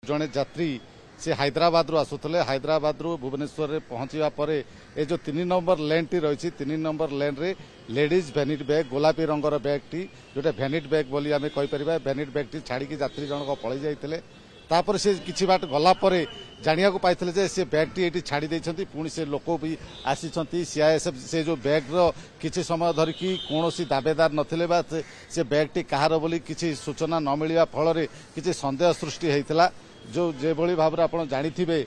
जड़े यात्री से हैदराबाद रु आसुले हैदराबाद रु भुवनेश्वर रे पहुंचवा परे ए जो 3 नंबर लेन टी रही 3 नंबर लेन रे लेडीज भैनिट बैग गोलापी रंगर बैग टी जोटा भैनिट बैग बोली आमे कहि परिबा भैनिट बैग टी छाड़ी की यात्री जनक पळी जाइतिले तापर से किछि बाट गला परे जानिया को पाइथिले जे से बैग टी एटी छाड़ी दैछंती पुणी से लोक भी आसीछंती सीआईएसएफ से जो बैग रो किछि समय धरि की कोनोसी दावेदार नथिले बा से बैग टी कहार बोली किछि सूचना न मिलिया फल रे किछि संदेह सृष्टि हेइतिला जो जे भली भाबरे आपण जानिथिबे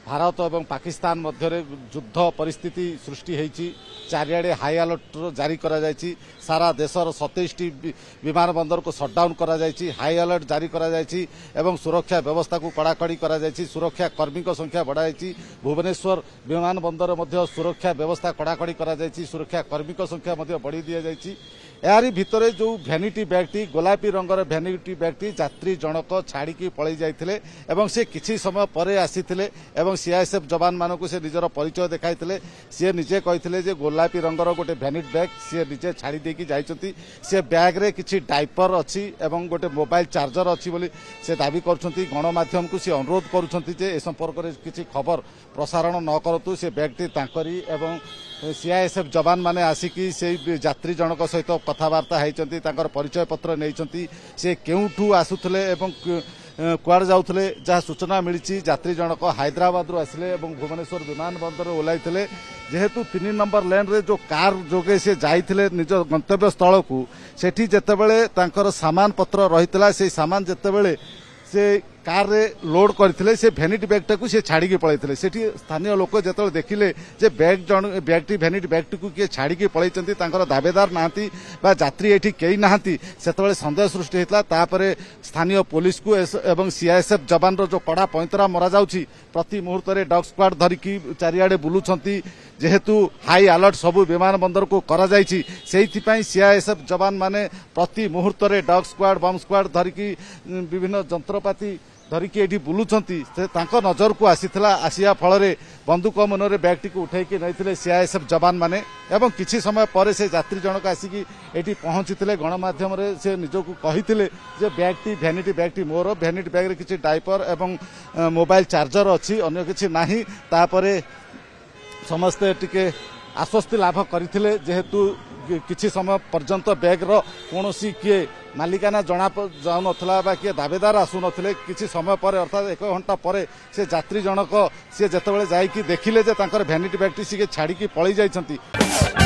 भारत और पाकिस्तान मध्य युद्ध परिस्थिति सृष्टि होती चारिआडे हाई अलर्ट जारी करा जायछि सारा देशर 27टी विमान बंदर को सटडाउन करा जायछि हाई अलर्ट जारी करा जायछि एवं सुरक्षा व्यवस्था को कड़ाकड़ी करा जायछि सुरक्षा कर्मी को संख्या बढ़ाई भुवनेश्वर विमान बंदर मध्य सुरक्षा व्यवस्था कड़ाकड़ी करा जायछि सुरक्षा कर्मी को संख्या मध्य बढ़ी दिया जायछि यारी भितरे जो भैनिटी बैगटी गोलापी रंगर भैनिटी बैगटी यात्री जनक छाड़ी पलि जाइथिले एवं से किछि समय परे आसीथिले एवं सीआईएसएफ जवान मानकु से निजर परिचय देखाइथिले से निजे कहिथिले जे गोलापी रंगर गोटे भैनिट बैग से निजे छाड़ी देकी जाइछंती से बैग रे किछि डाइपर अछि एवं गोटे मोबाइल चार्जर अछि बोली से दाबी करछंती गणमाध्यम को से अनुरोध करूछंती जे ए संपर्क रे किछि खबर प्रसारण न करतु से बैगटी तांकरी एवं सीआईएसएफ जवान माने आसिकी से यात्री जनक सहित कथबार्ता होती परिचय पत्र नहीं से केउठू आसुले एवं कुआड़ जाउथले जहाँ सूचना मिली यात्री जनक हैदराबाद रु आसिले एवं भुवनेश्वर विमान बंदर ओह्लैथिले जेहेतु 3 नंबर लेन रे जो कार जोगे से जाइथिले निज गंतव्य स्थल को सेठी जेतेबेले तांकर सामान पत्र रहितला से सामान जेतेबेले से कार रे लोड करथिले से भैनिट बैग को से छाड़ी के पळैथिले सेठी स्थानीय लोक जेतल देखिले जे बैगटी भैनिट बैग को किए छाड़ी के पळैचंती तांकर दावेदार नाहंती बा यात्री एठी केही नाहंती सेतबेले संदेह सृष्टि हेतला तापरे स्थानीय पुलिस को एवं सीआईएसएफ जवान रो जो कड़ा पैंतरा मरा जाउची प्रति मुहूर्त रे डॉग स्क्वाड धरिकी चारिआडे बुलुछंती जेहेतु हाई अलर्ट सबु विमान बंदर को करा जायछि सेहिथिपई सीआईएसएफ जवान माने प्रति मुहूर्त रे डॉग स्क्वाड बम स्क्वाड धरिकी विभिन्न यंत्रपाती धरिकी एठी बुलुछंती से तांको नजर को आसिया फल रे बंदूक मनरे बैगटी को उठाइकी नैथिले सीआईएसएफ जवान माने एवं किछि समय परे से यात्री जनक आसिकी एठी पहुंचीथिले गणमाध्यम रे से निजको कहिथिले जे बैगटी भैनिटी बैगटी मोर भैनिटी बैग रे किछि डाइपर एवं मोबाइल चार्जर अछि अन्य किछि नाही तापरे समस्ते टिके आश्वस्ति लाभ करथिले जेहेतु किछि समय पर्यंत बैग रो कोनोसी किए मालिकाना जना जाउ नथला बा किए दावेदार आसु नथिले किछि समय पर अर्थात 1 घंटा परे से यात्री जनक से जेतेबेले जाई कि देखिले जे तांकर भैनिटी बैगटी से छाड़ी की पळी जाइछंती।